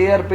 ARP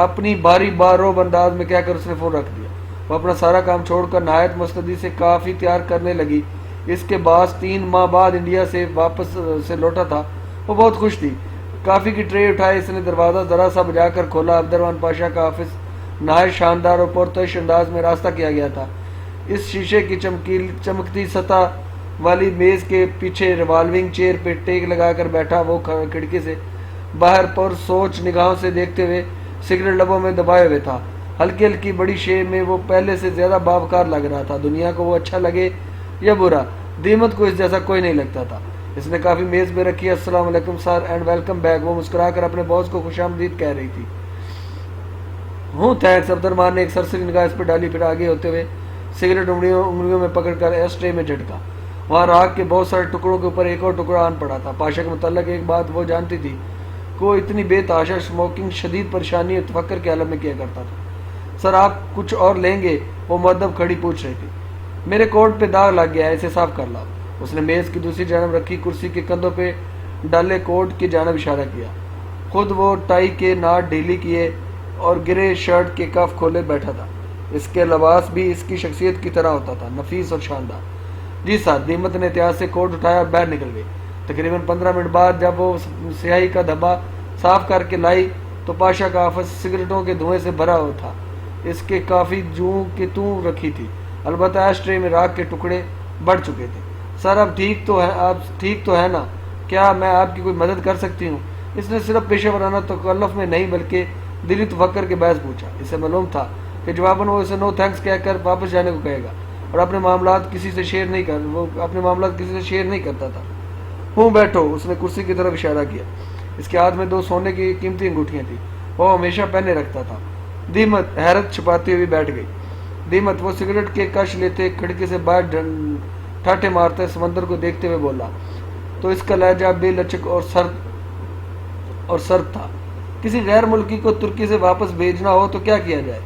اپنی باری باروب انداز میں کہہ کر اس نے فون رکھ دیا۔ وہ اپنا سارا کام چھوڑ کر نہایت مستعدی سے کافی تیار کرنے لگی۔ اس کے باس 3 ماہ بعد انڈیا سے واپس سے لوٹا تھا۔ وہ بہت خوش تھی۔ کافی کی ٹرے اٹھائے، اس نے دروازہ ذرا سا بجا کر کھولا۔ عبدالرحمن پاشا کا آفس نہایت شاندار اور پرتعش انداز میں راستہ کیا گیا تھا۔ اس شیشے کی چمکتی سطح والی میز کے پیچھے ریوالونگ چیئر پہ ٹیک لگا کر بیٹھا وہ کھڑکی سے باہر پر سوچ نگاہوں سے دیکھتے ہوئے سگریٹ لبوں میں دبائے ہوئے تھا۔ ہلکی ہلکی بڑی شے میں وہ پہلے سے زیادہ باوقار لگ رہا تھا۔ دنیا کو وہ اچھا لگے یا برا، دیمت کو اس جیسا کوئی نہیں لگتا تھا۔ اس نے کافی میز پہ رکھی۔ السلام علیکم سر اینڈ ویلکم بیک، وہ مسکرا کر اپنے باس کو خوش آمدید کہہ رہی تھی۔ ہوں تھینکس، عبدالرحمن نے ایک سرسری نگاہ اس پہ ڈالی، پھر آگے ہوتے ہوئے سگریٹ انگلیوں میں پکڑ کر ایس ٹرے میں جھٹکا۔ وہاں راکھ کے بہت سارے ٹکڑوں کے اوپر ایک اور ٹکڑا آن پڑا تھا۔ پاشا کے متعلق ایک بات وہ جانتی تھی کہ وہ اتنی بے تحاشا اسموکنگ شدید پریشانی اور تفکر کے عالم میں کیا کرتا تھا۔ سر آپ کچھ اور لیں گے؟ وہ مؤدب کھڑی پوچھ رہی تھی۔ میرے کوٹ پہ داغ لگ گیا ہے، اسے صاف کر لاؤ۔ اس نے میز کی دوسری جانب رکھی کرسی کے کندھوں پہ ڈالے کوٹ کی جانب اشارہ کیا۔ خود وہ ٹائی کے ناٹ ڈھیلی کیے اور گرے شرٹ کے کف کھولے بیٹھا تھا۔ اس کے لباس بھی اس کی شخصیت کی طرح ہوتا تھا، نفیس اور شاندار۔ جی سر، دیمت نے احتیاط سے کوٹ اٹھایا اور باہر نکل گئی۔ تقریباً 15 منٹ بعد جب وہ سیاہی کا دھبا صاف کر کے لائی تو پاشا کا آفس سگریٹوں کے دھوئیں سے بھرا ہوا تھا۔ اس کے کافی جوں کی توں رکھی تھی، البتہ ایش ٹرے میں راکھ کے ٹکڑے بڑھ چکے تھے۔ سر آپ ٹھیک تو ہیں نا؟ کیا میں آپ کی کوئی مدد کر سکتی ہوں؟ اس نے صرف پیشہ ورانہ تکلف میں نہیں بلکہ دلی تفکر کے باعث پوچھا۔ اسے معلوم تھا کہ جواباً وہ اسے نو تھینکس کہہ کر واپس جانے کو کہے گا اور اپنے معاملات کسی سے شیئر نہیں کرتا تھا۔ ہوں بیٹھو، اس نے کرسی کی طرف اشارہ کیا۔ اس کے ہاتھ میں 2 سونے کی قیمتی انگوٹھیاں تھیں، وہ ہمیشہ پہنے رکھتا تھا۔ دیمت حیرت چھپاتی ہوئی بیٹھ گئی۔ دیمت وہ سگریٹ کے کش لیتے کھڑکی سے باہر ٹھاٹھے مارتے سمندر کو دیکھتے ہوئے بولا، تو اس کا لہجہ بے لچک اور سرد تھا۔ کسی غیر ملکی کو ترکی سے واپس بھیجنا ہو تو کیا کیا جائے؟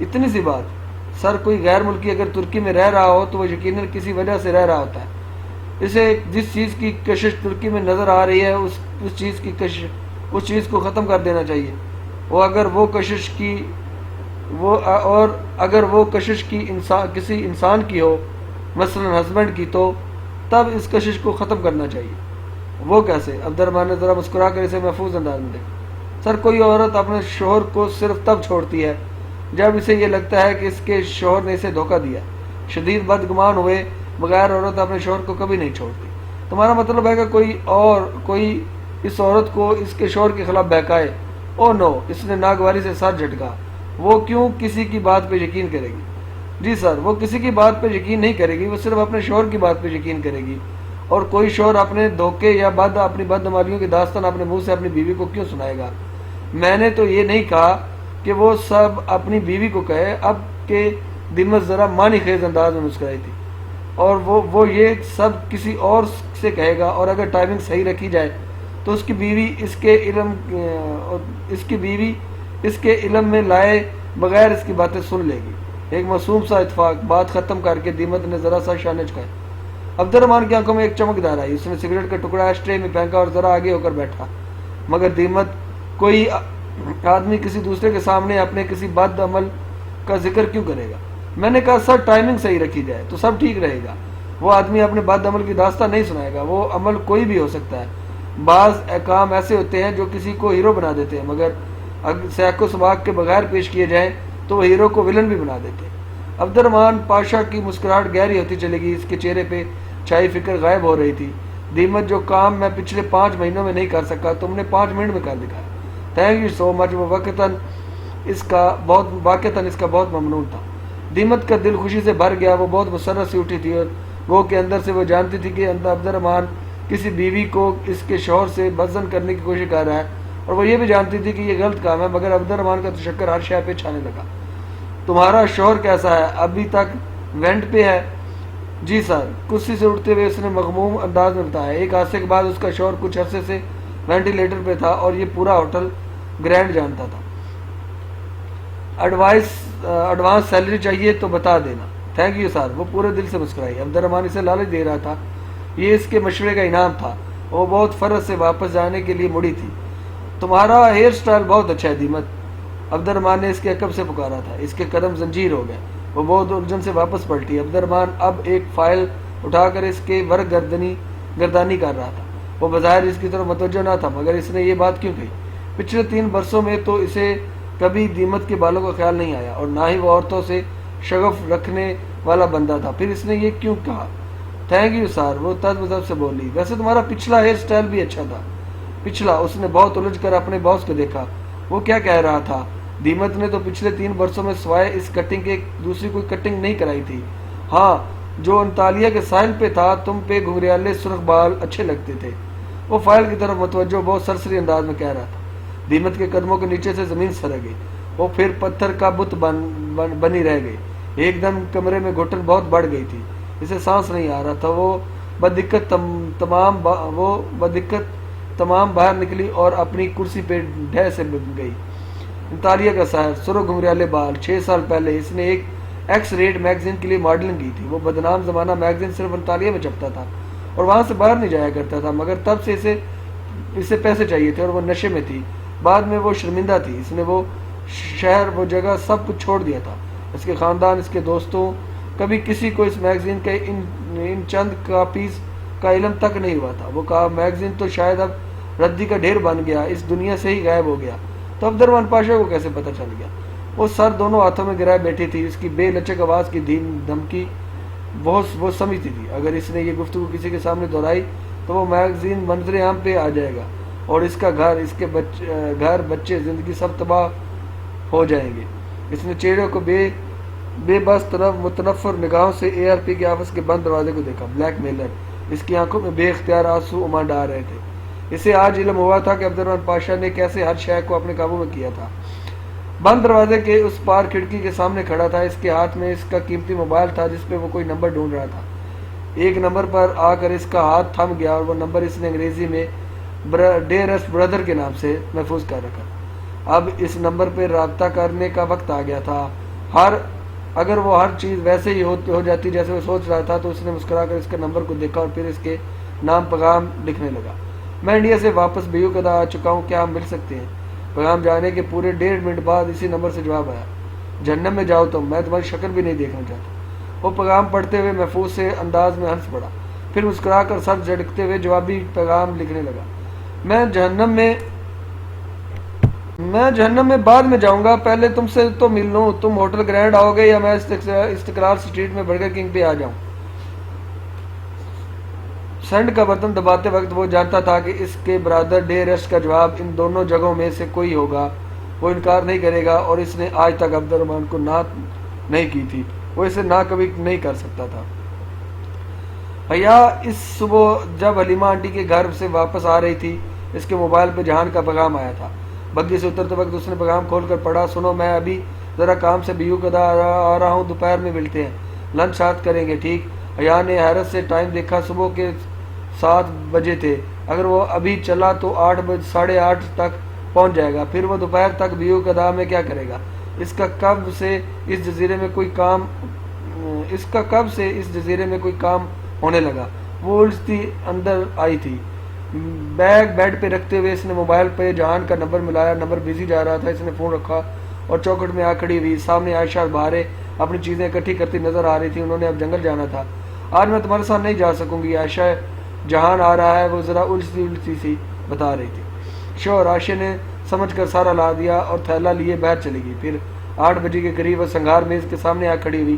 اتنی سی بات۔ سر کوئی غیر ملکی اگر ترکی میں رہ رہا ہو تو وہ یقیناً کسی وجہ سے رہ رہا ہوتا ہے۔ اسے جس چیز کی کشش ترکی میں نظر آ رہی ہے اس چیز کو ختم کر دینا چاہیے۔ اگر وہ کشش کسی انسان کی ہو، مثلاً ہسبینڈ کی، تو تب اس کشش کو ختم کرنا چاہیے۔ وہ کیسے؟ عبدالرحمن نے ذرا مسکرا کر اسے محفوظ انداز میں دیکھا۔ سر کوئی عورت اپنے شوہر کو صرف تب چھوڑتی ہے جب اسے یہ لگتا ہے کہ اس کے شوہر نے اسے دھوکہ دیا۔ شدید بدگمان ہوئے بغیر عورت اپنے شوہر کو کبھی نہیں چھوڑتی۔ تمہارا مطلب ہے کہ کوئی اس عورت کو اس کے شوہر کے خلاف بہکائے؟ او نو، اس نے ناگواری سے سر جھٹکا۔ وہ کیوں کسی کی بات پہ یقین کرے گی؟ جی سر، وہ کسی کی بات پہ یقین نہیں کرے گی، وہ صرف اپنے شوہر کی بات پہ یقین کرے گی۔ اور کوئی شوہر اپنے دھوکے یا اپنی بدعمالیوں کی داستان اپنے منہ سے اپنی بیوی کو کیوں سنائے گا؟ میں نے تو یہ نہیں کہا کہ وہ سب اپنی بیوی کو کہے۔ اب کہ دیمت ذرا معنی خیز انداز میں مسکرائی تھی۔ اور وہ یہ سب کسی اور سے کہے گا، اور اگر ٹائمنگ صحیح رکھی جائے تو اس کی بیوی اس کے علم میں لائے بغیر اس کی باتیں سن لے گی۔ ایک معصوم سا اتفاق۔ بات ختم کر کے دیمت نے ذرا سا شانے جھکائے۔ عبدالرحمن کی آنکھوں میں ایک چمک دار آئی۔ اس نے سگریٹ کا ٹکڑا ایش ٹرے میں پھینکا اور ذرا آگے ہو کر بیٹھا۔ مگر دیمت، کوئی آدمی کسی دوسرے کے سامنے اپنے کسی بد عمل کا ذکر کیوں کرے گا؟ میں نے کہا سر ٹائمنگ صحیح رکھی جائے تو سب ٹھیک رہے گا۔ وہ آدمی اپنے بد عمل کی داستان نہیں سنائے گا۔ وہ عمل کوئی بھی ہو سکتا ہے۔ بعض کام ایسے ہوتے ہیں جو کسی کو ہیرو بنا دیتے ہیں، مگر سیاق و سباق کے بغیر پیش کیے جائیں تو وہ ہیرو کو ولن بھی بنا دیتے ہیں۔ عبدالرحمن پاشا کی مسکراہٹ گہری ہوتی چلے گی۔ اس کے چہرے پہ چھائی فکر غائب ہو رہی تھی۔ دیمت، جو کام میں پچھلے 5 مہینوں میں نہیں کر سکا تم نے 5 منٹ میں کر دکھایا۔ تھینک یو سو مچ۔ وہ واقعتاً اس کا بہت ممنون تھا۔ دیمت کا دل خوشی سے بھر گیا۔ وہ بہت مسرت سی اٹھی تھی اور وہ کہ اندر سے وہ جانتی تھی کہ عبدالرحمن کسی بیوی کو اس کے شوہر سے بدزن کرنے کی کوشش کر رہا ہے، اور وہ یہ بھی جانتی تھی کہ یہ غلط کام ہے، مگر عبدالرحمن کا تشکر ہر شے پہ چھانے لگا۔ تمہارا شوہر کیسا ہے؟ ابھی تک وینٹ پہ ہے؟ جی سر، کرسی سے اٹھتے ہوئے اس نے مغموم انداز میں بتایا۔ ایک عرصے کے بعد اس کا شوہر کچھ عرصے سے وینٹیلیٹر پہ تھا اور یہ پورا ہوٹل گرینڈ جانتا تھا۔ ایڈوانس سیلری چاہیے تو بتا دینا۔ Thank you sir. وہ پورے دل سے مسکرائی۔ عبدالرحمن اسے لالچ دے رہا تھا، یہ اس کے مشورے کا انعام تھا۔ وہ بہت فرض سے واپس جانے کے لیے مڑی تھی۔ تمہارا ہیئر سٹائل بہت اچھا ہے دیمت۔ عبد الرحمن نے اس کے عقب سے پکارا تھا۔ اس کے قدم زنجیر ہو گئے، وہ بہت الجھن سے واپس پلٹی۔ عبد الرحمن اب ایک فائل اٹھا کر اس کے ورق گردانی کر رہا تھا۔ وہ بظاہر اس کی طرف متوجہ نہ تھا، مگر اس نے یہ بات کیوں کہی؟ پچھلے 3 برسوں میں تو اسے کبھی دیمت کے بالوں کا خیال نہیں آیا، اور نہ ہی وہ عورتوں سے شغف رکھنے والا بندہ تھا، پھر اس نے یہ کیوں کہا؟ تھینک یو سر، وہ تذبذب سے بولی۔ ویسے تمہارا پچھلا ہیئر سٹائل بھی اچھا تھا۔ پچھلا؟ اس نے بہت الجھ کر اپنے باس کو دیکھا۔ وہ کیا کہہ رہا تھا؟ دیمت نے تو پچھلے 3 برسوں میں سوائے اس کٹنگ کے دوسری کوئی کٹنگ نہیں کرائی تھی۔ ہاں، جو انطالیہ کے ساحل پہ تھا، تم پہ گھنگریالے سرخ بال اچھے لگتے تھے۔ وہ فائل کی طرف متوجہ بہت سرسری انداز میں کہہ رہا تھا۔ دیمت کے قدموں کے نیچے سے زمین سرک گئی، وہ پھر پتھر کا بت بنی رہ گئی۔ ایک دم کمرے میں گھٹن بہت بڑھ گئی تھی، اسے سانس نہیں آ رہا تھا۔ وہ بدقت تمام باہر نکلی اور اپنی کرسی پہ ڈھہ سے گئی۔ انطالیہ کا ساحل، سرخ گھنگریالے بال۔ 6 سال پہلے اس نے ایک ایکس ریٹ میگزین کے لیے ماڈلنگ کی تھی۔ وہ بدنام زمانہ میگزین صرف انطالیہ میں چھپتا تھا اور وہاں سے باہر نہیں جایا کرتا تھا، مگر تب سے اسے پیسے چاہیے تھے اور وہ نشے میں تھی۔ بعد میں وہ شرمندہ تھی، اس نے وہ شہر، وہ جگہ، سب کچھ چھوڑ دیا تھا۔ اس کے خاندان، اس کے دوستوں، کبھی کسی کو اس میگزین کے ان چند کاپیز کا علم تک نہیں ہوا تھا۔ وہ کہا میگزین تو شاید اب ردی کا ڈھیر بن گیا، اس دنیا سے ہی غائب ہو گیا۔ تو عبد الرحمن پاشا کو کیسے پتہ چل گیا؟ وہ سر دونوں ہاتھوں میں گرائے بیٹھی تھی، اس کی بے لچک آواز کی دھمکی وہ سمجھتی تھی۔ اگر اس نے یہ گفتگو کسی کے سامنے دہرائی تو وہ میگزین منظر عام پہ آ جائے گا اور اس کا گھر، اس کے گھر، بچے، زندگی سب تباہ ہو جائیں گے۔ اس نے چہرے کو بے بس متنفر نگاہوں سے ARP کے آفس کے بند دروازے کو دیکھا۔ بلیک میلر، اس کی آنکھوں میں بے اختیار آنسو امنڈ آ رہے تھے۔ اسے آج علم ہوا تھا کہ عبد الرحمن پاشا نے کیسے ہر شے کو اپنے قابو میں کیا تھا۔ بند دروازے کے اس پار کھڑکی کے سامنے کھڑا تھا، اس کے ہاتھ میں اس کا قیمتی موبائل تھا جس پہ وہ کوئی نمبر ڈھونڈ رہا تھا۔ ایک نمبر پر آ کر اس کا ہاتھ تھم گیا اور وہ نمبر اس نے انگریزی میں ڈیرسٹ بردر کے نام سے محفوظ کر رکھا۔ اب اس نمبر پہ رابطہ کرنے کا وقت آ گیا تھا۔ اگر وہ ہر چیز ویسے ہی ہو جاتی جیسے وہ سوچ رہا تھا تو اس نے مسکرا کر اس کے نمبر کو دیکھا اور پھر اس کے نام پیغام لکھنے لگا۔ میں انڈیا سے واپس بیوقدہ آ چکا ہوں، کیا ہم مل سکتے ہیں؟ پیغام جانے کے پورے 1.5 منٹ بعد اسی نمبر سے جواب آیا، جہنم میں جاؤ تم، میں تمہاری شکل بھی نہیں دیکھنا چاہتا۔ وہ پیغام پڑھتے ہوئے محفوظ سے انداز میں ہنس پڑا، پھر مسکرا کر سر جھٹکتے ہوئے جوابی پیغام لکھنے لگا۔ میں جہنم میں بعد میں جاؤں گا، پہلے تم سے تو مل لوں۔ تم ہوٹل گرینڈ آؤ گے یا میں استقلال اسٹریٹ میں برگر کنگ پہ آ جاؤں؟ سینڈ کا بٹن دباتے وقت وہ جانتا تھا کہ اس کے برادر ڈے ریسٹ کا جواب ان دونوں جگہوں میں سے کوئی ہوگا۔ وہ انکار نہیں کرے گا، اور اس نے آج تک عبد الرحمن کو نہ نہیں کی تھی، وہ اسے نہ کبھی نہیں کر سکتا تھا۔ حیا اس صبح جب حلیمہ آنٹی کے گھر سے واپس آ رہی تھی، اس کے موبائل پہ جہان کا پیغام آیا تھا۔ بگی سے اترتے وقت اس نے پیغام کھول کر پڑھا، سنو میں ابھی ذرا کام سے بیوقدہ آ رہا ہوں، دوپہر میں ملتے ہیں، لنچ ساتھ کریں گے، ٹھیک؟ حیا نے حیرت سے ٹائم دیکھا، صبح کے 7 بجے تھے، اگر وہ ابھی چلا تو 8:30 تک پہنچ جائے گا، پھر وہ دوپہر تک بیوقدہ میں کیا کرے گا؟ اس کا کب سے اس جزیرے میں کوئی کام ہونے لگا؟ وہ الجھتی اندر آئی تھی۔ بیگ بیڈ پہ رکھتے ہوئے اس نے موبائل پہ جہان کا نمبر ملایا، نمبر بزی جا رہا تھا۔ اس نے فون رکھا اور چوکھٹ میں آ کھڑی ہوئی، سامنے عائشہ اور بہارے اپنی چیزیں اکٹھی کرتی نظر آ رہی تھی۔ انہوں نے اب جنگل جانا تھا۔ آج میں تمہارے ساتھ نہیں جا سکوں گی عائشہ، جہان آ رہا ہے، وہ ذرا الجھتی سی بتا رہی تھی۔ شور، عائشہ نے سمجھ کر سارا لا دیا اور تھیلا لیے باہر چلی گئی۔ پھر 8 بجے کے قریب وہ سنگھار میز کے سامنے آ کھڑی ہوئی۔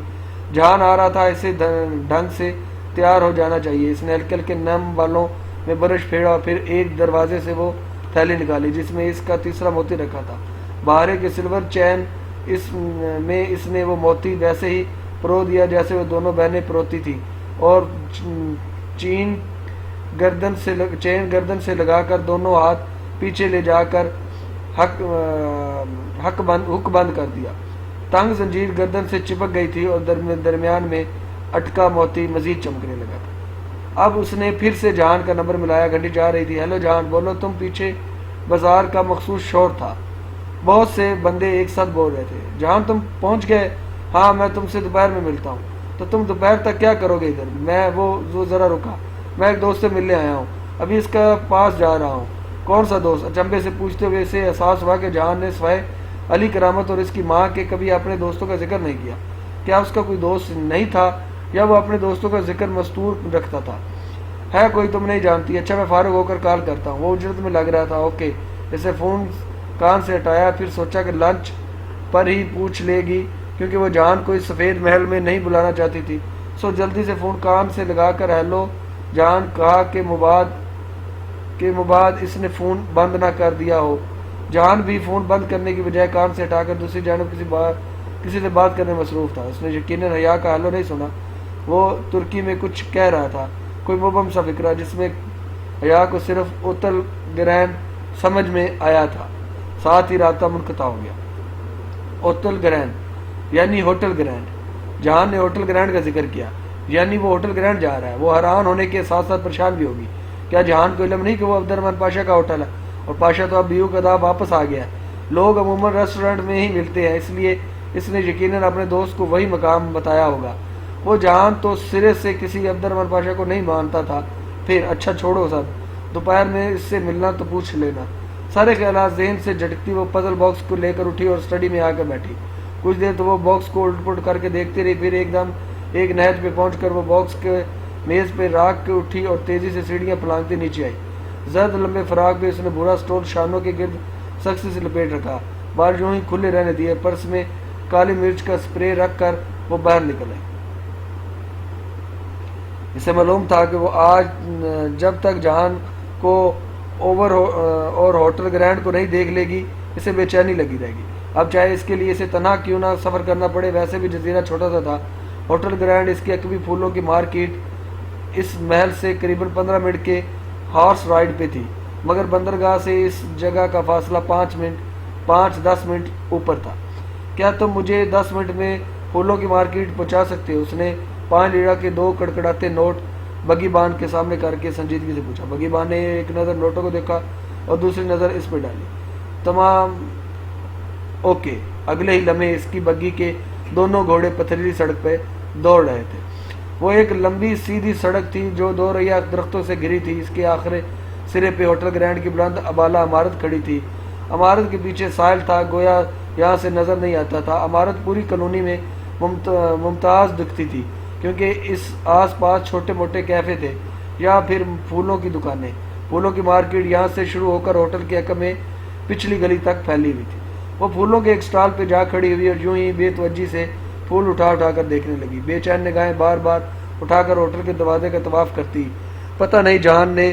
جہان آ رہا تھا، اسے ڈھنگ سے تیار ہو جانا چاہیے۔ اس نے ہلکے ہلکے نم بالوں میں برش پھیرا اور پھر ایک دروازے سے وہ تھیلی نکالی جس میں اس کا تیسرا موتی رکھا تھا۔ بہارے کے سلور چین میں اس نے وہ موتی ویسے ہی پرو دیا جیسے وہ دونوں بہنیں پروتی تھی، اور چین گردن سے لگا کر دونوں ہاتھ پیچھے لے جا کر ہک بند کر دیا۔ تنگ زنجیر گردن سے چپک گئی تھی اور درمیان میں اٹکا موتی مزید چمکنے لگا تھا۔ اب اس نے پھر سے جہان کا نمبر ملایا، گھنٹی جا رہی تھی۔ ہیلو جہان، بولو تم۔ پیچھے بازار کا مخصوص شور تھا، بہت سے بندے ایک ساتھ بول رہے تھے۔ جہان تم پہنچ گئے؟ ہاں، میں تم سے دوپہر میں ملتا ہوں۔ تو تم دوپہر تک کیا کرو گے ادھر؟ وہ ذرا رکا، میں ایک دوست سے ملنے آیا ہوں، ابھی اس کا پاس جا رہا ہوں۔ کون سا دوست؟ اچنبے سے پوچھتے ہوئے اسے احساس ہوا کہ جہان نے سوائے علی کرامت اور اس کی ماں کے کبھی اپنے دوستوں کا ذکر نہیں کیا؟ کیا اس کا کوئی دوست نہیں تھا یا وہ اپنے دوستوں کا ذکر مستور رکھتا تھا؟ ہے کوئی تم نہیں جانتی؟ اچھا میں فارغ ہو کر کال کرتا ہوں۔ وہ اجرت میں لگ رہا تھا۔ اوکے۔ اسے فون کان سے ہٹایا، پھر سوچا کہ لنچ پر ہی پوچھ لے گی کیونکہ وہ جان کو اس سفید محل میں نہیں بلانا چاہتی تھی۔ سو جلدی سے فون کان سے لگا کر ہیلو جان کہا کہ مباد اس نے فون بند نہ کر دیا ہو۔ جان بھی فون بند کرنے کی بجائے کان سے ہٹا کر دوسری جانب کسی سے بات کرنے میں مصروف تھا۔ اس نے یقیناً حیا کا ہیلو نہیں سنا۔ وہ ترکی میں کچھ کہہ رہا تھا، کوئی مبہم سا فکرہ جس میں حیا کو صرف اوتل گرینڈ سمجھ میں آیا تھا۔ ساتھ ہی رابطہ منقطع ہو گیا۔ اوتل گرینڈ یعنی ہوٹل گرینڈ۔ جہان نے ہوٹل گرینڈ کا ذکر کیا، یعنی وہ ہوٹل گرینڈ جا رہا ہے۔ وہ حیران ہونے کے ساتھ ساتھ پریشان بھی ہوگی۔ کیا جہان کو علم نہیں کہ وہ عبد الرحمن پاشا کا ہوٹل ہے، اور پاشا تو اب بیو قدا واپس آ گیا ہے۔ لوگ عموماً ریسٹورنٹ میں ہی ملتے ہیں، اس لیے اس نے یقیناً اپنے دوست کو وہی مقام بتایا ہوگا۔ وہ جہان تو سرے سے کسی عبد الرحمن پاشا کو نہیں مانتا تھا۔ پھر اچھا چھوڑو سب، دوپہر میں اس سے ملنا تو پوچھ لینا۔ سارے خیالات ذہن سے جھٹکتی وہ پزل باکس کو لے کر اٹھی اور اسٹڈی میں آ کر بیٹھی۔ کچھ دیر تو وہ باکس کو الٹ پلٹ کر کے دیکھتی رہی، پھر ایک دم ایک نہج پہ پہنچ کر وہ باکس کے میز پہ راکھ کے اٹھی اور تیزی سے سیڑھیاں پھلانگتی نیچے آئی۔ زرد لمبے فراق پہ اس نے بھورا سٹول شانوں کے گرد سختی سے لپیٹ رکھا، بال یوں ہی کھلے رہنے دیے۔ پرس میں کالی مرچ کا سپرے رکھ کر وہ باہر نکل آئی۔ اسے معلوم تھا کہ وہ آج جب تک جہان کو اور ہوٹل گرینڈ کو نہیں دیکھ لے گی اسے بے چینی لگی رہے گی۔ اب چاہے اس کے لیے اسے تنہا کیوں نہ سفر کرنا پڑے، ویسے بھی جزیرہ چھوٹا سا تھا۔ ہوٹل گرینڈ اس کی عقبی پھولوں کی مارکیٹ اس محل سے قریباً 15 منٹ کے ہارس رائڈ پہ تھی، مگر بندرگاہ سے اس جگہ کا فاصلہ 5-10 منٹ اوپر تھا۔ کیا تم مجھے 10 منٹ میں پھولوں کی مارکیٹ پہنچا سکتے ہو؟ اس نے 5 لیرہ کے 2 کڑکڑاتے نوٹ بگی بان کے سامنے کر کے سنجیدگی سے پوچھا۔ بگی بان نے ایک نظر نوٹوں کو دیکھا اور دوسری نظر اس پہ ڈالی۔ تمام اوکے۔ اگلے ہی لمحے اس کی بگی کے دونوں گھوڑے پتھریلی سڑک پہ دوڑ رہے تھے۔ وہ ایک لمبی سیدھی سڑک تھی جو 2 ریا درختوں سے گھری تھی۔ اس کے آخری سرے پہ ہوٹل گرینڈ کی بلند ابالہ عمارت کھڑی تھی۔ عمارت کے پیچھے ساحل تھا، گویا یہاں سے نظر نہیں آتا تھا۔ عمارت پوری کالونی میں ممتاز دکھتی تھی کیونکہ اس آس پاس چھوٹے موٹے کیفے تھے یا پھر پھولوں کی دکانیں۔ پھولوں کی مارکیٹ یہاں سے شروع ہو کر ہوٹل کے حق میں پچھلی گلی تک پھیلی ہوئی تھی۔ وہ پھولوں کے ایک سٹال پہ جا کھڑی ہوئی اور یوں ہی بے توجہی سے پھول اٹھا کر دیکھنے لگی، بے چین نگاہیں بار بار اٹھا کر ہوٹل کے دروازے کا طواف کرتی۔ پتہ نہیں جہان نے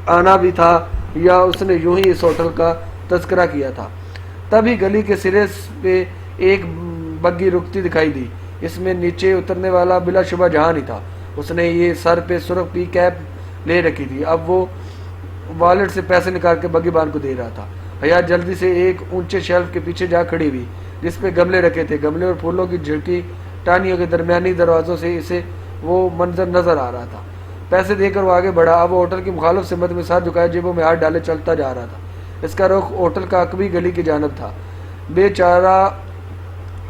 آنا بھی تھا یا اس نے یوں ہی اس ہوٹل کا تذکرہ کیا تھا۔ تبھی گلی کے سرے پہ ایک بگی رکتی دکھائی دی۔ اس میں نیچے اترنے والا بلا شبہ جہان ہی تھا۔ اس نے یہ سر پہ سرخ پی کیپ لے رکھی تھی، اب وہ والیٹ سے پیسے نکال کے بگی بان کو دے رہا تھا۔ حیا جلدی سے ایک اونچے شیلف کے پیچھے جا کھڑی ہوئی جس پہ گملے رکھے تھے۔ گملے اور پھولوں کی جھڑکی ٹانیوں کے درمیانی دروازوں سے اسے وہ منظر نظر آ رہا تھا۔ پیسے دے کر وہ آگے بڑھا۔ اب وہ ہوٹل کی مخالف سمت میں ساتھ جھکائے جیبوں میں ہاتھ ڈالے چلتا جا رہا تھا۔ اس کا رخ ہوٹل کا عقبی گلی کی جانب تھا۔ بے چارہ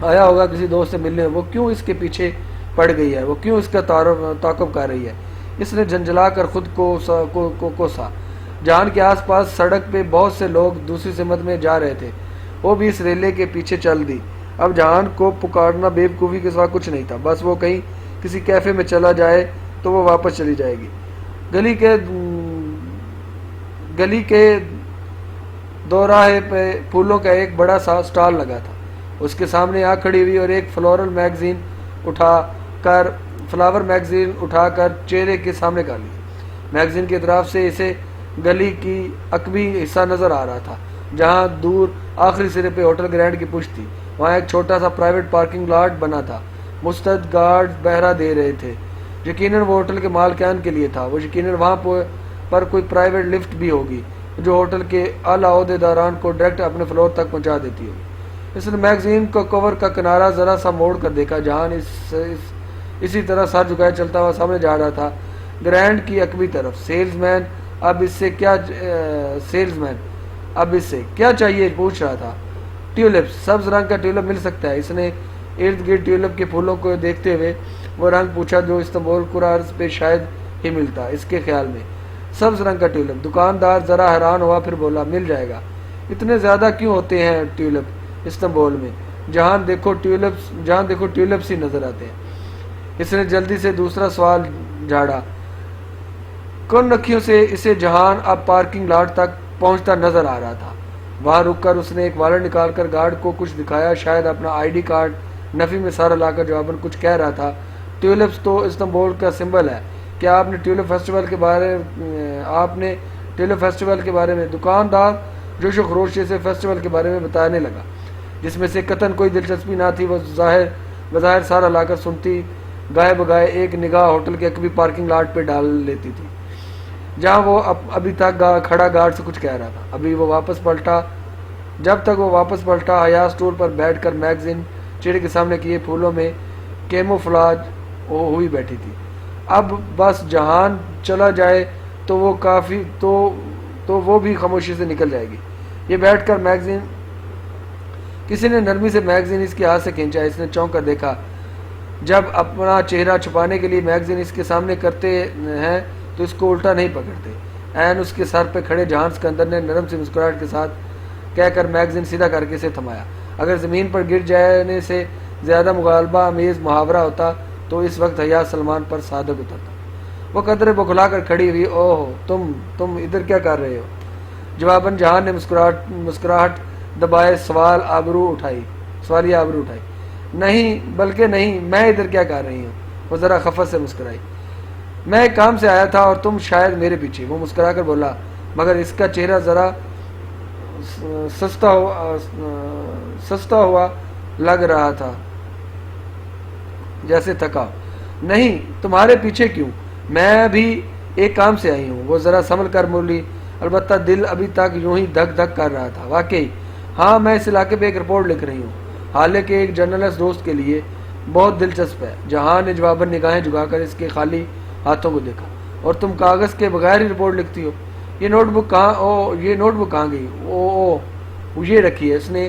آیا ہوگا کسی دوست سے ملنے، وہ کیوں اس کے پیچھے پڑ گئی ہے، وہ کیوں اس کا تعاقب کر رہی ہے؟ اس نے جھنجھلا کر خود کو کوسا۔ جہان کے آس پاس سڑک پہ بہت سے لوگ دوسری سمت میں جا رہے تھے، وہ بھی اس ریلے کے پیچھے چل دی۔ اب جہان کو پکارنا بے وقوفی کے سوا کچھ نہیں تھا، بس وہ کہیں کسی کیفے میں چلا جائے تو وہ واپس چلی جائے گی۔ گلی کے دوراہے پہ پھولوں کا ایک بڑا سا سٹال لگا تھا۔ اس کے سامنے آ کھڑی ہوئی اور ایک فلاور میگزین اٹھا کر چہرے کے سامنے کر لی۔ میگزین کی اطراف سے اسے گلی کی عقبی حصہ نظر آ رہا تھا جہاں دور آخری سرے پہ ہوٹل گرینڈ کی پشت تھی۔ وہاں ایک چھوٹا سا پرائیویٹ پارکنگ لاٹ بنا تھا، مستعد گارڈ پہرا دے رہے تھے۔ یقیناً وہ ہوٹل کے مالکان کے لیے تھا۔ وہ یقیناً وہاں پر کوئی پرائیویٹ لفٹ بھی ہوگی جو ہوٹل کے اعلیٰ عہدے داران کو ڈائریکٹ اپنے فلور تک پہنچا دیتی ہوگی۔ اس نے میگزین کو کور کا کنارہ ذرا سا موڑ کر دیکھا۔ جہان اسی طرح سر جھکائے چلتا ہوا سامنے جا رہا تھا، گرینڈ کی عقبی طرف۔ سیلز مین اب اس سے کیا چاہیے پوچھ رہا تھا۔ ٹیولپس، سبز رنگ کا ٹیولپ مل سکتا ہے؟ اس نے ارد گرد ٹیولپ کے پھولوں کو دیکھتے ہوئے وہ رنگ پوچھا جو استنبول قرارز پہ شاید ہی ملتا اس کے خیال میں۔ سبز رنگ کا ٹیولپ؟ دکاندار ذرا حیران ہوا، پھر بولا، مل جائے گا۔ اتنے زیادہ کیوں ہوتے ہیں ٹیولپ؟ استنبول میں، جہاں دیکھو ٹیولپس ہی نظر آتے ہیں۔ اس نے جلدی سے دوسرا سوال جھاڑا۔ کن اکھیوں سے اسے جہان اب پارکنگ لاٹ تک پہنچتا نظر آ رہا تھا۔ وہاں رک کر اس نے ایک والٹ نکال کر گارڈ کو کچھ دکھایا، شاید اپنا آئی ڈی کارڈ۔ نفی میں سارا لا کر جواباً کچھ کہہ رہا تھا۔ ٹیولپس تو استنبول کا سمبل ہے۔ کیا آپ نے ٹیولپ فیسٹیول کے بارے میں دکاندار جوش و خروش سے فیسٹیول کے بارے میں بتانے لگا، جس میں سے قطعاً کوئی دلچسپی نہ تھی۔ وہ بظاہر سارا لا کر سنتی، گائے بگائے ایک نگاہ ہوٹل کے عقبی پارکنگ لاٹ پہ ڈال لیتی تھی، جہاں وہ ابھی تک کھڑا گارڈ سے کچھ کہہ رہا تھا۔ جب تک وہ واپس پلٹا، حیا اسٹول پر بیٹھ کر میگزین چہرے کے سامنے کیے پھولوں میں کیموفلاج ہوئی بیٹھی تھی۔ اب بس جہان چلا جائے تو وہ کافی تو وہ بھی خاموشی سے نکل جائے گی۔ یہ بیٹھ کر میگزین، کسی نے نرمی سے میگزین اس کے ہاتھ سے کھینچا۔ اس نے چونک کر دیکھا۔ جب اپنا چہرہ چھپانے کے لیے میگزین اس کے سامنے کرتے ہیں تو اس کو الٹا نہیں پکڑتے۔ عین اس کے سر پہ کھڑے جہان سکندر نے نرم سی مسکراہٹ کے ساتھ کہہ کر میگزین سیدھا کر کے اسے تھمایا۔ اگر زمین پر گر جانے سے زیادہ مغالبہ امیز محاورہ ہوتا تو اس وقت حیا سلمان پر صادق اترتا۔ وہ قدرے بکھلا کر کھڑی ہوئی۔ اوہ، تم ادھر کیا کر رہے ہو؟ جواباً جہان نے مسکراہٹ دبائے سوالیہ آبرو اٹھائی۔ نہیں، بلکہ نہیں، میں ادھر کیا کر رہی ہوں؟ وہ ذرا خفت سے مسکرائی۔ میں ایک کام سے آیا تھا اور تم شاید میرے پیچھے۔ وہ مسکرا کر بولا، مگر اس کا چہرہ ذرا سستا ہوا لگ رہا تھا، جیسے تھکا۔ نہیں، تمہارے پیچھے کیوں؟ میں بھی ایک کام سے آئی ہوں۔ وہ ذرا سنبھل کر بولی، البتہ دل ابھی تک یوں ہی دھک دھک کر رہا تھا۔ واقعی؟ ہاں، میں اس علاقے پہ ایک رپورٹ لکھ رہی ہوں، حالانکہ ایک جرنلسٹ دوست کے لیے۔ بہت دلچسپ ہے۔ جہاں نے جواباً نگاہیں جھکا کر اس کے خالی ہاتھوں کو دیکھا۔ اور تم کاغذ کے بغیر ہی رپورٹ لکھتی ہو؟ یہ نوٹ بک کہاں گئی؟ یہ رکھی ہے۔ اس نے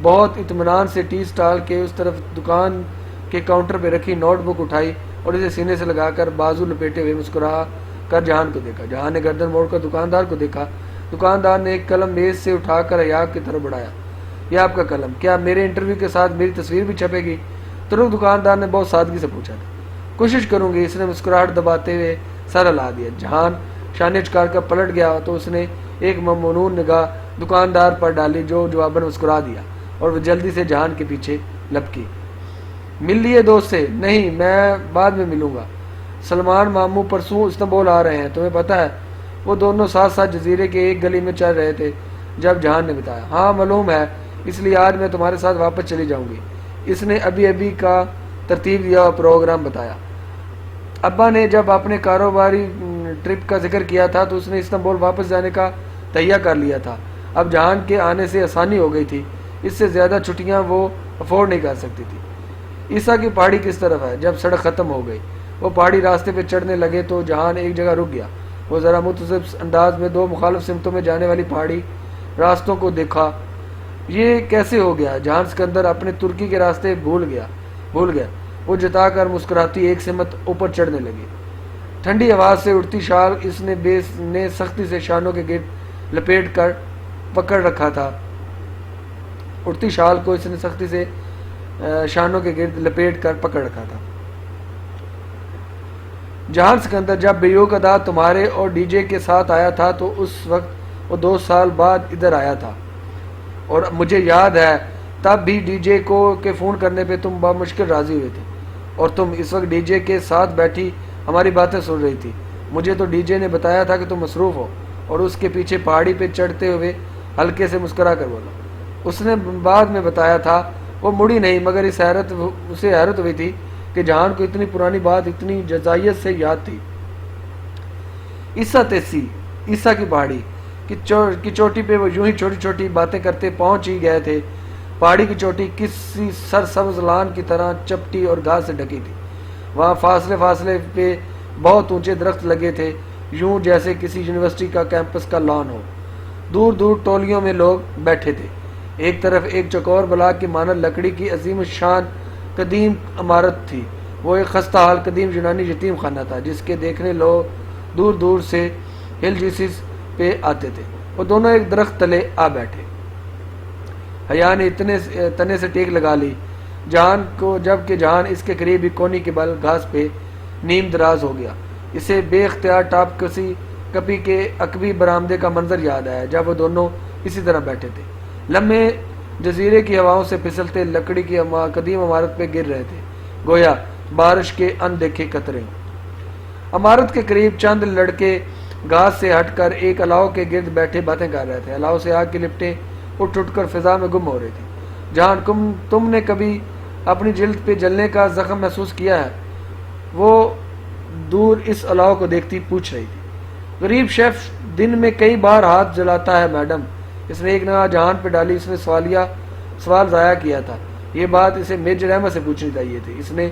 بہت اطمینان سے ٹی سٹال کے اس طرف دکان کے کاؤنٹر پہ رکھی نوٹ بک اٹھائی اور اسے سینے سے لگا کر بازو لپیٹے ہوئے مسکرا کر جہان کو دیکھا۔ جہان نے گردن موڑ کر دکاندار کو دیکھا۔ دکاندار نے ایک قلم میز سے اٹھا کر حیا کی طرف بڑھایا۔ یہ آپ کا قلم؟ کیا میرے انٹرویو کے ساتھ میری تصویر بھی چھپے گی؟ ترک دکاندار نے بہت سادگی سے پوچھا تھا۔ کوشش کروں گی۔ اس نے مسکراہٹ دباتے ہوئے سر ہلا دیا۔ جہان شانے چکار کر پلٹ گیا تو اس نے ایک ممنون نگاہ دکاندار پر ڈالی، جو جواباً مسکرا دیا، اور وہ جلدی سے جہان کے پیچھے لپکی۔ مل لیے دوست سے؟ نہیں، میں بعد میں ملوں گا۔ سلمان ماموں پرسوں استنبول آ رہے ہیں، تمہیں پتہ ہے؟ وہ دونوں ساتھ ساتھ جزیرے کے ایک گلی میں چل رہے تھے جب جہان نے بتایا۔ ہاں معلوم ہے، اس لیے آج میں تمہارے ساتھ واپس چلی جاؤں گی۔ اس نے ابھی کا ترتیب دیا اور پروگرام بتایا۔ ابا نے جب اپنے کاروباری ٹرپ کا ذکر کیا تھا تو اس نے استنبول واپس جانے کا تہیہ کر لیا تھا۔ اب جہان کے آنے سے آسانی ہو گئی تھی، اس سے زیادہ چھٹیاں وہ افورڈ نہیں کر سکتی تھی۔ عیسیٰ کی پہاڑی کس طرف ہے؟ جب سڑک ختم ہو گئی، وہ پہاڑی راستے پہ چڑھنے لگے تو جہان ایک جگہ رک گیا۔ وہ ذرا متذبذب انداز میں دو مخالف سمتوں میں جانے والی پہاڑی راستوں کو دیکھا۔ یہ کیسے ہو گیا؟ جہان سکندر اپنے ترکی کے راستے بھول گیا۔ وہ جتا کر مسکراتی ایک سمت اوپر چڑھنے لگی۔ ٹھنڈی آواز سے اڑتی شال اس نے سختی سے شانوں کے گرد لپیٹ کر پکڑ رکھا تھا۔ اڑتی شال کو اس نے سختی سے شانوں کے گرد لپیٹ کر پکڑ رکھا تھا۔ جہان سکندر، جب بیوق ادا تمہارے اور ڈی جے کے ساتھ آیا تھا تو اس وقت وہ 2 سال بعد ادھر آیا تھا، اور مجھے یاد ہے تب بھی ڈی جے کے فون کرنے پہ تم بمشکل راضی ہوئے تھے، اور تم اس وقت ڈی جے کے ساتھ بیٹھی ہماری باتیں سن رہی تھی۔ مجھے تو ڈی جے نے بتایا تھا کہ تم مصروف ہو، اور اس کے پیچھے پہاڑی پہ چڑھتے ہوئے ہلکے سے مسکرا کر بولا۔ اس نے بعد میں بتایا تھا۔ وہ مڑی نہیں، مگر اسے حیرت ہوئی تھی کہ جہان کو اتنی پرانی بات اتنی جزائیت سے یاد تھی۔ عیسیٰ کی پہاڑی کی چوٹی پہ وہ یوں ہی چھوٹی چھوٹی باتیں کرتے پہنچ ہی گئے تھے۔ پہاڑی کی چوٹی کسی سرسبز لان کی طرح چپٹی اور گھاس سے ڈھکی تھی۔ وہاں فاصلے پہ بہت اونچے درخت لگے تھے، یوں جیسے کسی یونیورسٹی کا کیمپس کا لان ہو۔ دور دور ٹولیوں میں لوگ بیٹھے تھے۔ ایک طرف ایک چکور بلاک کی مانند لکڑی کی عظیم الشان قدیم عمارت تھی۔ وہ ایک خستہ حال قدیم یونانی یتیم خانہ تھا، جس کے دیکھنے لوگ دور دور سے ہل جیسس پہ آتے تھے۔ وہ دونوں ایک درخت تلے آ بیٹھے۔ حیا نے اتنے تنے سے ٹیک لگا لی جہان کو، جب کہ جہان اس کے قریب ہی کونی کے بل گھاس پہ نیم دراز ہو گیا۔ اسے بے اختیار ٹاپ کپی کے عقبی برآمدے کا منظر یاد آیا جب وہ دونوں اسی طرح بیٹھے تھے، لمحے جزیرے کی ہواؤں سے پھسلتے لکڑی کی قدیم عمارت پہ گر رہے تھے، گویا بارش کے اندیکھے قطرے۔ عمارت کے قریب چند لڑکے گھاس سے ہٹ کر ایک الاؤ کے گرد بیٹھے باتیں کر رہے تھے۔ الاؤ سے آگ کی لپٹیں اٹھ کر فضا میں گم ہو رہی تھی۔ جہان تم نے کبھی اپنی جلد پہ جلنے کا زخم محسوس کیا ہے؟ وہ دور اس الاؤ کو دیکھتی پوچھ رہی تھی۔ غریب شیف دن میں کئی بار ہاتھ جلاتا ہے میڈم۔ اس نے ایک نگاہ جہان پہ ڈالی۔ اس نے سوال ضائع کیا تھا۔ یہ بات اسے میجر احمد سے پوچھنی چاہیے تھی۔ اس نے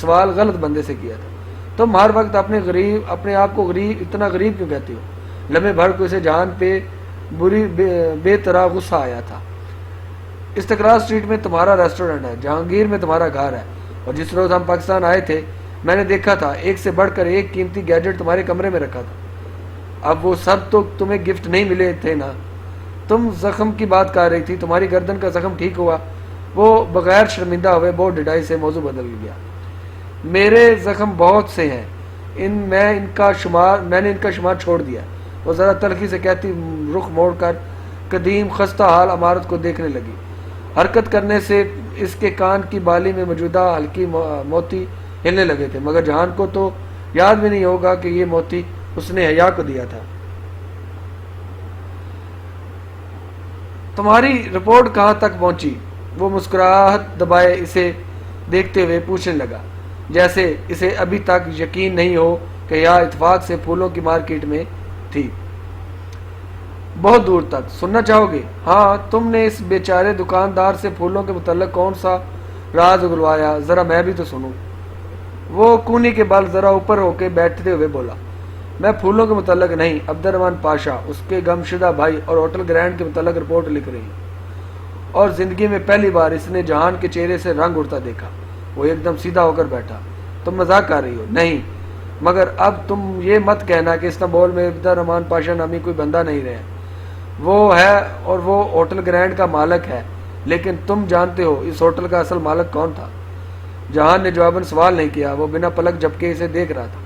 سوال غلط بندے سے کیا تھا۔ تم ہر وقت اپنے آپ کو اتنا غریب کیوں کہتی ہو؟ لمحے بھر کو اسے جہان پہ بے طرح غصہ آیا تھا۔ استقرار اسٹریٹ میں تمہارا ریسٹورنٹ ہے، جہانگیر میں تمہارا گھر ہے، اور جس روز ہم پاکستان آئے تھے میں نے دیکھا تھا ایک سے بڑھ کر ایک قیمتی گیجٹ تمہارے کمرے میں رکھا تھا۔ اب وہ سب تو تمہیں گفٹ نہیں ملے تھے نا؟ تم زخم کی بات کر رہی تھی، تمہاری گردن کا زخم ٹھیک ہوا؟ وہ بغیر شرمندہ ہوئے بہت ڈڈائی سے موضوع بدل گیا۔ میرے زخم بہت سے ہیں، میں نے ان کا شمار چھوڑ دیا۔ وہ ذرا تلخی سے کہتی رخ موڑ کر قدیم خستہ حال عمارت کو دیکھنے لگی۔ حرکت کرنے سے اس کے کان کی بالی میں موجودہ ہلکی موتی ہلنے لگے تھے، مگر جہان کو تو یاد بھی نہیں ہوگا کہ یہ موتی اس نے حیا کو دیا تھا۔ تمہاری رپورٹ کہاں تک پہنچی؟ وہ مسکراہٹ دبائے اسے دیکھتے ہوئے پوچھنے لگا، جیسے اسے ابھی تک یقین نہیں ہو کہ یا اتفاق سے پھولوں کی مارکیٹ میں تھی۔ بہت دور تک۔ سننا چاہو گے؟ ہاں، تم نے اس بیچارے دکاندار سے پھولوں کے متعلق کون سا راز اگلوایا؟ ذرا میں بھی تو سنوں۔ وہ کونی کے بال ذرا اوپر ہو کے بیٹھتے ہوئے بولا، میں پھولوں کے متعلق نہیں، عبد الرحمن پاشا، اس کے گمشدہ بھائی اور ہوٹل گرینڈ کے متعلق رپورٹ لکھ رہی ہوں۔ اور زندگی میں پہلی بار اس نے جہان کے چہرے سے رنگ اڑتا دیکھا۔ وہ ایک دم سیدھا ہو کر بیٹھا۔ تم مذاق کر رہی ہو؟ نہیں، مگر اب تم یہ مت کہنا کہ استنبول میں عبد الرحمن پاشا نامی کوئی بندہ نہیں رہے۔ وہ ہے اور وہ ہوٹل گرینڈ کا مالک ہے، لیکن تم جانتے ہو اس ہوٹل کا اصل مالک کون تھا؟ جہان نے جواباً سوال نہیں کیا، وہ بنا پلک جھپکے اسے دیکھ رہا تھا۔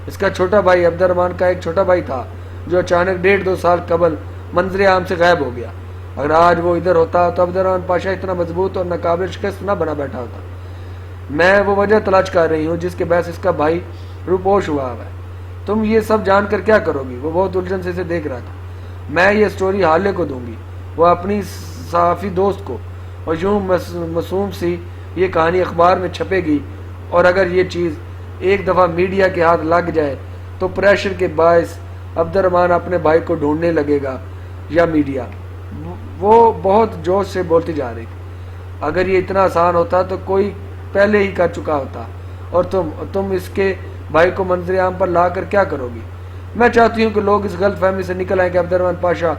اس کا چھوٹا بھائی عبد الرحمن کا ایک چھوٹا بھائی تھا جو اچانک 1.5-2 سال قبل منظر عام سے غائب ہو گیا۔ اگر آج وہ ادھر ہوتا تو عبد الرحمن پاشا اتنا مضبوط اور ناقابل شکست نہ بنا بیٹھا ہوتا۔ میں وہ وجہ تلاش کر رہی ہوں جس کے باعث اس کا بھائی روپوش ہوا ہے۔ تم یہ سب جان کر کیا کرو گی؟ وہ بہت الجھن سے اسے دیکھ رہا تھا۔ میں یہ سٹوری حالے کو دوں گی، وہ اپنی صحافی دوست کو، اور یوں معصوم سی یہ کہانی اخبار میں چھپے گی، اور اگر یہ چیز ایک دفعہ میڈیا کے ہاتھ لگ جائے تو پریشر کے باعث عبد الرحمن اپنے بھائی کو ڈھونڈنے لگے گا یا میڈیا۔ وہ بہت جوش سے بولتی جا رہی تھی۔ اگر یہ اتنا آسان ہوتا تو کوئی پہلے ہی کر چکا ہوتا، اور تم اس کے بھائی کو منظر عام پر لا کر کیا کرو گی؟ میں چاہتی ہوں کہ لوگ اس غلط فہمی سے نکل آئیں کہ عبد الرحمن پاشا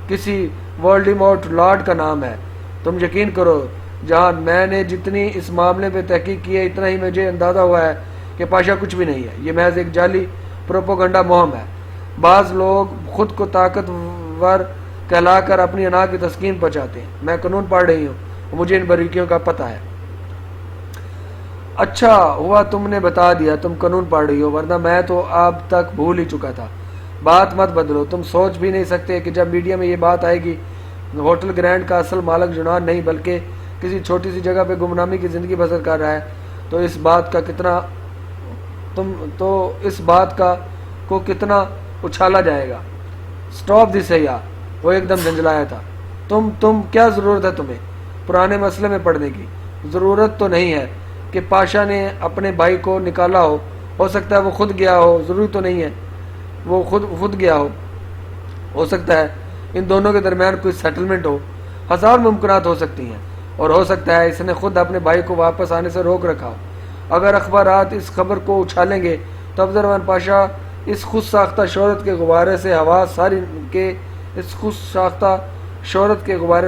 کسی وولڈیمورٹ لارڈ کا نام ہے۔ تم یقین کرو جہان، میں نے جتنی اس معاملے پہ تحقیق کی ہے اتنا ہی مجھے اندازہ ہوا ہے کہ پاشا کچھ بھی نہیں ہے۔ یہ محض ایک جعلی پروپیگنڈا مہم ہے۔ بعض لوگ خود کو طاقتور کہلا کر اپنی انا کی تسکین پہنچاتے ہیں۔ میں قانون پڑھ رہی ہوں اور مجھے ان باریکیوں کا پتہ ہے۔ اچھا ہوا تم نے بتا دیا تم قانون پڑھ رہی ہو، ورنہ میں تو اب تک بھول ہی چکا تھا۔ بات مت بدلو۔ تم سوچ بھی نہیں سکتے کہ جب میڈیا میں یہ بات آئے گی ہوٹل گرینڈ کا اصل مالک جنان نہیں بلکہ کسی چھوٹی سی جگہ پہ گمنامی کی زندگی بسر کر رہا ہے، تو اس بات کو کتنا اچھالا جائے گا۔ سٹاپ دی سیاح، وہ ایک دم جھنجھلایا تھا۔ تم کیا ضرورت ہے تمہیں پرانے مسئلے میں پڑھنے کی؟ ضرورت تو نہیں ہے کہ پاشا نے اپنے بھائی کو نکالا ہو سکتا ہے وہ خود گیا ہو، ضروری تو نہیں ہے وہ خود گیا ہو سکتا ہے ان دونوں کے درمیان کوئی سیٹلمنٹ ہو، ہزار ممکنات ہو سکتی ہیں، اور ہو سکتا ہے اس نے خود اپنے بھائی کو واپس آنے سے روک رکھا ہو۔ اگر اخبارات اس خبر کو اچھالیں گے تو عبد الرحمن پاشا اس خود ساختہ شہرت کے غبارے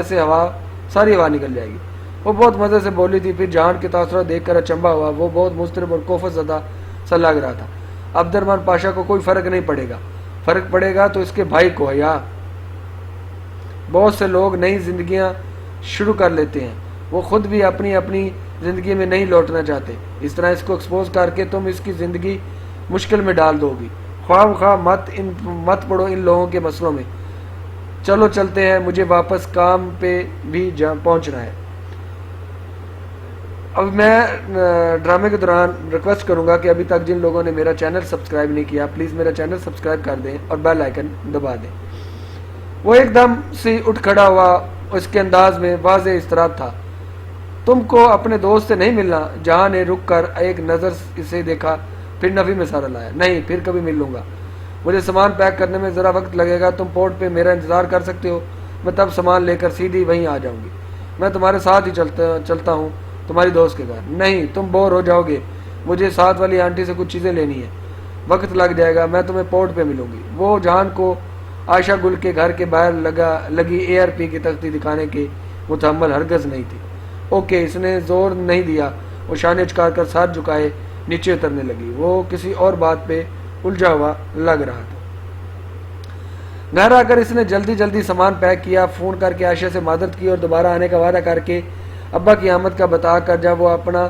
سے ہوا ساری ہوا نکل جائے گی۔ وہ بہت مزے سے بولی تھی، پھر جہان کے تاثرات دیکھ کر اچنبھا ہوا۔ وہ بہت مضطرب اور کوفت زدہ سا لگ رہا تھا۔ عبد الرحمن پاشا کو کوئی فرق نہیں پڑے گا، فرق پڑے گا تو اس کے بھائی کو ہے۔ یا بہت سے لوگ نئی زندگیاں شروع کر لیتے ہیں. وہ خود بھی اپنی اپنی زندگی میں نہیں لوٹنا چاہتے. اس طرح اس کو ایکسپوز کر کے تم اس کی زندگی مشکل میں ڈال دو گی. خواہ مت پڑو ان لوگوں کے مسئلوں میں. چلو چلتے ہیں, مجھے واپس کام پہ بھی پہنچنا ہے. اب میں ڈرامے کے دوران ریکویسٹ کروں گا کہ ابھی تک جن لوگوں نے میرا چینل سبسکرائب نہیں کیا پلیز میرا چینل سبسکرائب کر دیں اور بیل آئیکن دبا دیں. وہ ایک دم سے اٹھ کھڑا ہوا. اس کے انداز میں واضح اضطراب تھا. تم کو اپنے دوست سے نہیں ملنا؟ جہاں نے رک کر ایک نظر اسے دیکھا, پھر نفی میں سارا لایا. نہیں, پھر کبھی مل لوں گا. مجھے سامان پیک کرنے میں ذرا وقت لگے گا. تم پورٹ پہ میرا انتظار کر سکتے ہو. میں تب سامان لے کر سیدھی وہیں آ جاؤں گی. میں تمہارے ساتھ ہی چلتا ہوں تمہاری دوست کے گھر. نہیں, تم بور ہو جاؤ گے. مجھے ساتھ والی آنٹی سے کچھ چیزیں لینی ہیں. وقت لگ جائے گا. میں تمہیں پورٹ پہ ملوں گی. وہ جہان کو عائشہ گل کے گھر کے باہر لگی ARP کی تختی دکھانے کے متحمل ہرگز نہیں تھی. اوکے, اس نے زور نہیں دیا. وہ شانے اچکار کر ساتھ جھکائے نیچے اترنے لگی. وہ کسی اور بات پہ الجھا ہوا لگ رہا تھا. گھر آ کر اس نے جلدی سامان پیک کیا. فون کر کے عائشہ سے معذرت کی اور دوبارہ آنے کا وعدہ کر کے ابا کی آمد کا بتا کر جب وہ اپنا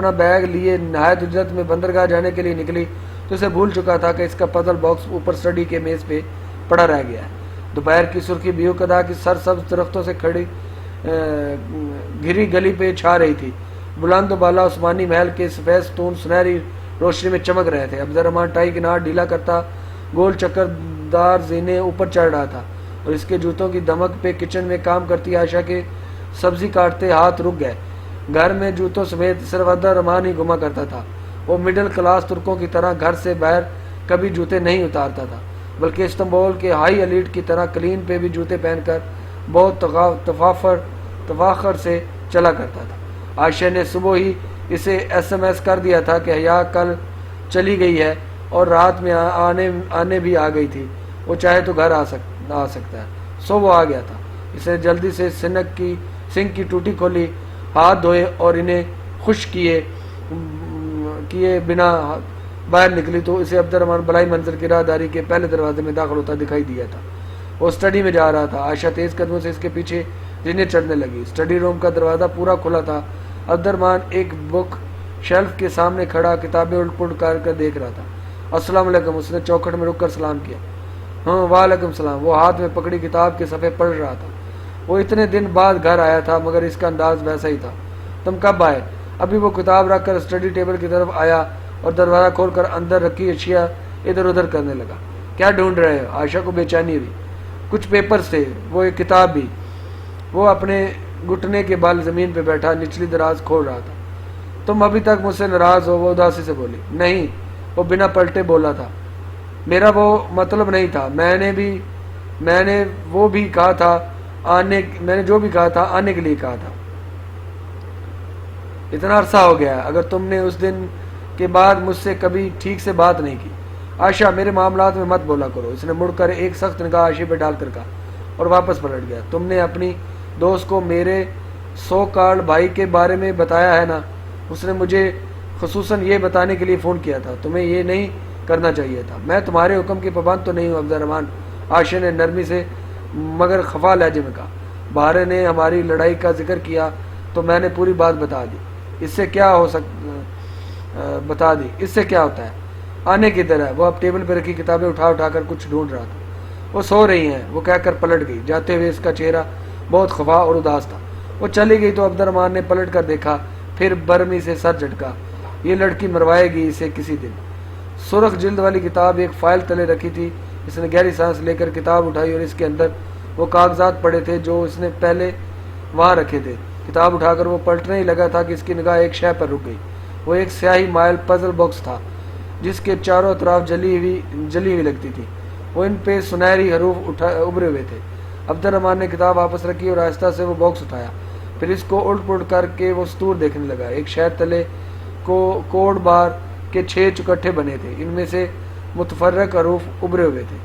بیگ لیے نہایت اجرت میں بندرگاہ جانے کے لیے نکلی تو اسے بھول چکا تھا کہ اس کا پزل باکس اوپر اسٹڈی کے میز پہ پڑا رہ گیا ہے. دوپہر کی سرخی بیو کدا کی سرسبز درختوں سے کھڑی گھری گلی پہ چھا رہی تھی. بلند و بالا عثمانی محل کے سفید ستون سنہری روشنی میں چمک رہے تھے. عبد الرحمن ٹائی کے ناٹ ڈھیلا کرتا گول چکر دار زینے اوپر چڑھ رہا تھا اور اس کے جوتوں کی دمک پہ کچن میں کام کرتی عائشہ کے سبزی کاٹتے ہاتھ رک گئے. گھر میں جوتوں سمیت صرف عبد الرحمن ہی گھما کرتا تھا. وہ مڈل کلاس ترکوں کی طرح گھر سے باہر کبھی جوتے نہیں اتارتا تھا بلکہ استنبول کے ہائی ایلیٹ کی طرح کلین پہ بھی جوتے پہن کر بہت تفاخر سے چلا کرتا تھا. عائشہ نے صبح ہی اسے SMS کر دیا تھا کہ حیا کل چلی گئی ہے اور رات میں آنے بھی آ گئی تھی. وہ چاہے تو گھر آ سکتا ہے. سو وہ آ گیا تھا. اس نے جلدی سے سنک کی ٹوٹی کھولی, ہاتھ دھوئے اور انہیں خشک کیے بنا باہر نکلی تو اسے عبد الرحمن بلائی منظر کی راہداری کے پہلے دروازے میں داخل ہوتا دکھائی دیا تھا. وہ اسٹڈی میں جا رہا تھا. عائشہ تیز قدموں سے اس کے پیچھے جنہیں چڑھنے لگی. اسٹڈی روم کا دروازہ پورا کھلا تھا. عبد الرحمن ایک بک شیلف کے سامنے کھڑا کتابیں الٹ پلٹ کر دیکھ رہا تھا. السلام علیکم. اس نے چوکھٹ میں رک کر سلام کیا. ہاں وعلیکم السلام. وہ ہاتھ میں پکڑی کتاب کے صفحے پڑھ رہا تھا. وہ اتنے دن بعد گھر آیا تھا مگر اس کا انداز ویسا ہی تھا. تم کب آئے؟ ابھی. وہ کتاب رکھ کر اسٹڈی ٹیبل کی طرف آیا اور دروازہ کھول کر اندر رکھی اشیاء ادھر ادھر کرنے لگا. کیا ڈھونڈ رہے ہو؟ عائشہ کو بے چینی ہوئی. کچھ پیپرز تھے. وہ ایک کتاب بھی. وہ اپنے گھٹنے کے بال زمین پہ بیٹھا نچلی دراز کھول رہا تھا. تم ابھی تک مجھ سے ناراض ہو؟ وہ اداسی سے بولی. نہیں. وہ بنا پلٹے بولا تھا. میرا وہ مطلب نہیں تھا. میں نے جو بھی کہا تھا آنے کے لیے کہا تھا. اتنا عرصہ ہو گیا. اگر تم نے اس دن کے بعد مجھ سے کبھی ٹھیک سے بات نہیں کی. عائشہ میرے معاملات میں مت بولا کرو. اس نے مڑ کر ایک سخت نگاہ عائشہ پہ ڈال کر کہا اور واپس پلٹ گیا. تم نے اپنی دوست کو میرے سو کارڈ بھائی کے بارے میں بتایا ہے نا؟ اس نے مجھے خصوصاً یہ بتانے کے لیے فون کیا تھا. تمہیں یہ نہیں کرنا چاہیے تھا. میں تمہارے حکم کی پابند تو نہیں ہوں عبد الرحمن. عائشہ نے نرمی سے مگر خفا لہجے میں کہا. بہارے نے ہماری لڑائی کا ذکر کیا تو میں نے پوری بات بتا دی. اس سے کیا ہوتا ہے؟ آنے کی طرح. وہ اب ٹیبل پہ رکھی کتابیں اٹھا کر کچھ ڈھونڈ رہا تھا. وہ سو رہی ہیں وہ کہہ کر پلٹ گئی. جاتے ہوئے اس کا چہرہ بہت خفا اور اداس تھا. وہ چلی گئی تو عبد الرحمن نے پلٹ کر دیکھا, پھر برمی سے سر جھٹکا. یہ لڑکی مروائے گی اسے کسی دن. سرخ جلد والی کتاب ایک فائل تلے رکھی تھی. اس نے گہری سانس لے کر کتاب اٹھائی اور اس کے اندر وہ کاغذات پڑے تھے جو اس نے پہلے وہاں رکھے تھے. کتاب اٹھا کر وہ پلٹنے ہی لگا تھا کہ اس کی نگاہ ایک شے پر رک گئی. وہ ایک سیاہی مائل پزل باکس تھا جس کے چاروں اطراف جلی ہوئی لگتی تھی. وہ ان پہ سنہری حروف ابھرے ہوئے تھے. عبد الرحمن نے کتاب واپس رکھی اور آہستہ سے وہ باکس اٹھایا. پھر اس کو الٹ پلٹ کر کے وہ سطور دیکھنے لگا. ایک شہر تلے کوڈ بار کے 6 چکٹھے بنے تھے. ان میں سے متفرق حروف ابھرے ہوئے تھے.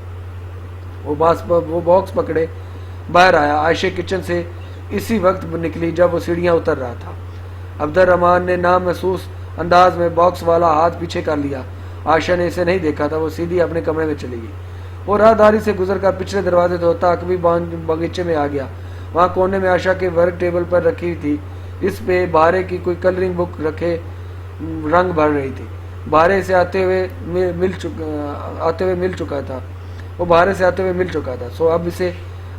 وہ باکس پکڑے باہر آیا. عائشہ کچن سے اسی وقت نکلی جب وہ سیڑھیاں اتر رہا تھا. عبد الرحمن نے نامحسوس انداز میں باکس والا ہاتھ پیچھے کر لیا. عائشہ نے اسے نہیں دیکھا تھا. وہ سیدھی اپنے کمرے میں چلی گئی. وہ راہداری سے گزر کر پچھلے دروازے سے ہوتا عقبی باغیچے میں آ گیا. وہاں کونے میں آشا کے ورک ٹیبل پر رکھی تھی. اس پہ بہارے کی کوئی کلرنگ بک رکھے رنگ بھر رہی تھی. بہارے سے آتے ہوئے مل چکا تھا. وہ بہارے سے آتے ہوئے مل چکا تھا. سو اب اسے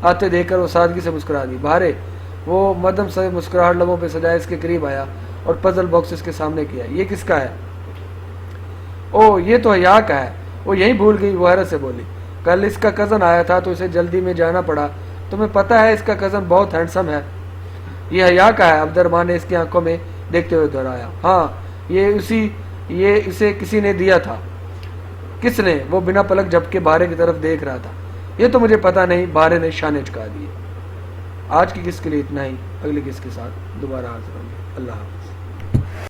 آتے دیکھ کر وہ سادگی سے مسکرا دی. بہارے وہ مدھم سے مسکراہٹ لبوں پہ سجائے اس کے قریب آیا اور پزل باکس اس کے سامنے کیا. یہ کس کا ہے؟ او یہ تو حیا کا ہے. وہ یہی بھول گئی. وہ حیرت سے بولی. کل اس کا کزن آیا تھا تو اسے جلدی میں جانا پڑا. تمہیں پتہ ہے اس کا کزن بہت ہینڈسم ہے. یہ حیا کا ہے. عبد الرحمن نے اس کی آنکھوں میں دیکھتے ہوئے دہرایا. ہاں یہ اسے کسی نے دیا تھا. کس نے؟ وہ بنا پلک جھپکے بہارے کی طرف دیکھ رہا تھا. یہ تو مجھے پتہ نہیں. بہارے نے شانے چکا دیے. آج کی قسط کے لیے اتنا ہی. اگلی قسط کے ساتھ دوبارہ حاضر ہوں گے. اللہ حافظ.